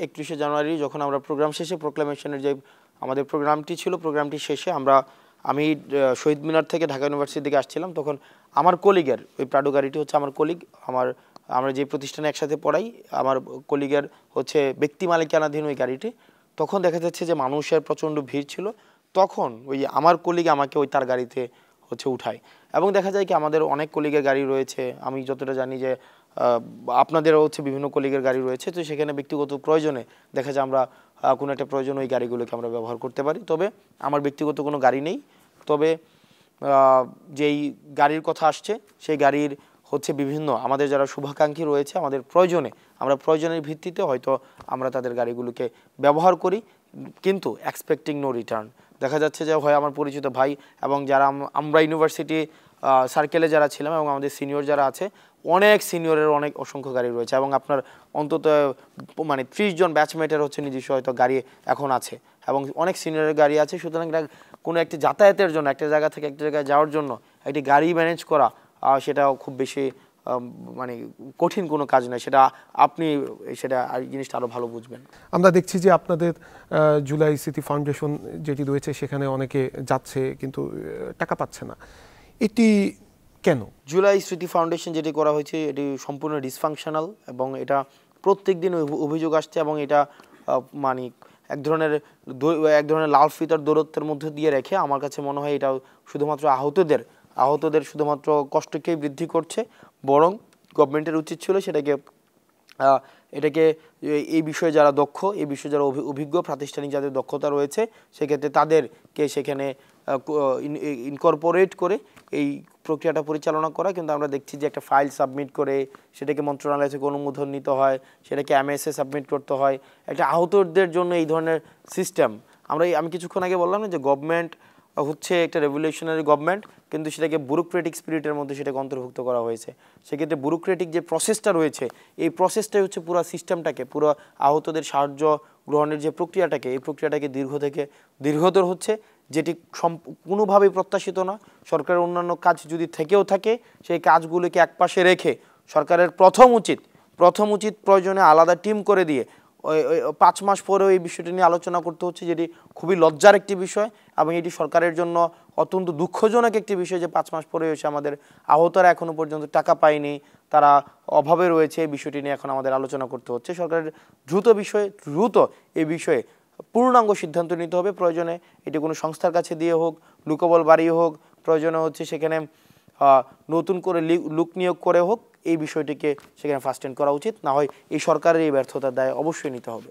31শে জানুয়ারি যখন আমরা প্রোগ্রাম শেষে প্রোক্লামেশনের যে আমাদের প্রোগ্রামটি ছিল, প্রোগ্রামটি শেষে আমি শহীদ মিনার থেকে ঢাকা ইউনিভার্সিটির দিকে আসছিলাম। তখন আমার কলিগের ওই প্রাডো গাড়িটি হচ্ছে আমার কলিগ, আমরা যে প্রতিষ্ঠানে একসাথে পড়াই, আমার কলিগের হচ্ছে ব্যক্তি মালিকানাধীন ওই গাড়িটি। তখন দেখা যাচ্ছে যে মানুষের প্রচণ্ড ভিড় ছিল। তখন ওই আমার কলিগ আমাকে ওই তার গাড়িতে হচ্ছে উঠায় এবং দেখা যায় কি আমাদের অনেক কলিগের গাড়ি রয়েছে, আমি যতটা জানি যে আপনাদেরও হচ্ছে বিভিন্ন কলিগের গাড়ি রয়েছে। তো সেখানে ব্যক্তিগত প্রয়োজনে দেখা যায় আমরা কোনো একটা প্রয়োজন ওই গাড়িগুলোকে আমরা ব্যবহার করতে পারি। তবে আমার ব্যক্তিগত কোনো গাড়ি নেই। তবে যেই গাড়ির কথা আসছে সেই গাড়ির হচ্ছে বিভিন্ন আমাদের যারা শুভাকাঙ্ক্ষী রয়েছে আমাদের প্রয়োজনে আমরা প্রয়োজনের ভিত্তিতে হয়তো আমরা তাদের গাড়িগুলোকে ব্যবহার করি, কিন্তু এক্সপেক্টিং নো রিটার্ন। দেখা যাচ্ছে যে হয় আমার পরিচিত ভাই এবং যারা আমরা ইউনিভার্সিটি সার্কেলে যারা ছিলাম এবং আমাদের সিনিয়র যারা আছে, অনেক সিনিয়রের অনেক অসংখ্য গাড়ি রয়েছে এবং আপনার অন্তত মানে 30 জন ব্যাচমেটের হচ্ছে নিজস্ব হয়তো গাড়ি এখন আছে এবং অনেক সিনিয়রের গাড়ি আছে। সুতরাং কোনো একটি যাতায়াতের জন্য একটা জায়গা থেকে একটা জায়গায় যাওয়ার জন্য একটি গাড়ি ম্যানেজ করা সেটাও খুব বেশি মানে কঠিন কোনো কাজ নয়। সেটা জিনিসটা আরও ভালো বুঝবেন। আমরা দেখছি যে আপনাদের জুলাই স্মৃতি ফাউন্ডেশন যেটি রয়েছে সেখানে অনেকে যাচ্ছে কিন্তু টাকা পাচ্ছে না, এটি কেন? জুলাই স্মৃতি ফাউন্ডেশন যেটি করা হয়েছে এটি সম্পূর্ণ ডিসফাংশনাল এবং এটা প্রত্যেক দিন অভিযোগ আসছে এবং এটা মানে এক ধরনের লাল ফিতার দূরত্বের মধ্যে দিয়ে রেখে আমার কাছে মনে হয় এটা শুধুমাত্র আহতদের শুধুমাত্র কষ্টকেই বৃদ্ধি করছে। বরং গভর্নমেন্টের উচিত ছিল এটাকে এই বিষয়ে যারা দক্ষ, এই বিষয়ে যারা অভিজ্ঞ প্রাতিষ্ঠানিক যাদের দক্ষতা রয়েছে সেক্ষেত্রে তাদেরকে সেখানে ইনকর্পোরেট করে এই প্রক্রিয়াটা পরিচালনা করা। কিন্তু আমরা দেখছি যে একটা ফাইল সাবমিট করে সেটাকে মন্ত্রণালয় থেকে অনুমোদন নিতে হয়, সেটাকে এমএসএ সাবমিট করতে হয়। একটা আহতদের জন্য এই ধরনের সিস্টেম আমি কিছুক্ষণ আগে বললাম না যে গভর্নমেন্ট হচ্ছে একটা রেভলিউশনারি গভর্নমেন্ট, কিন্তু সেটাকে ব্যুরোক্রেটিক স্পিরিটের মধ্যে সেটাকে অন্তর্ভুক্ত করা হয়েছে। সেক্ষেত্রে ব্যুরোক্রেটিক যে প্রসেসটা রয়েছে এই প্রসেসটাই হচ্ছে পুরো সিস্টেমটাকে, পুরো আহতদের সাহায্য গ্রহণের যে প্রক্রিয়াটাকে, এই প্রক্রিয়াটাকে দীর্ঘতর হচ্ছে, যেটি কোনোভাবেই প্রত্যাশিত না। সরকারের অন্যান্য কাজ যদি থেকেও থাকে সেই কাজগুলিকে একপাশে রেখে সরকারের প্রথম উচিত প্রয়োজনে আলাদা টিম করে দিয়ে 5 মাস পরেও এই বিষয়টি নিয়ে আলোচনা করতে হচ্ছে, যেটি খুবই লজ্জার একটি বিষয় এবং এটি সরকারের জন্য অত্যন্ত দুঃখজনক একটি বিষয় যে 5 মাস পরে এসে আমাদের আহতরা এখনো পর্যন্ত টাকা পায়নি, তারা অভাবে রয়েছে। এই বিষয়টি নিয়ে এখন আমাদের আলোচনা করতে হচ্ছে। সরকারের দ্রুত এই বিষয়ে পূর্ণাঙ্গ সিদ্ধান্ত নিতে হবে। প্রয়োজনে এটি কোনো সংস্থার কাছে দিয়ে হোক, লোকবল বাড়িয়ে হোক, প্রয়োজনে হচ্ছে সেখানে নতুন করে লোক নিয়োগ করে হোক, এই বিষয়টিকে সেখানে ফাস্টেন করা উচিত। না হয় এই সরকারের এই ব্যর্থতার দায় অবশ্যই নিতে হবে।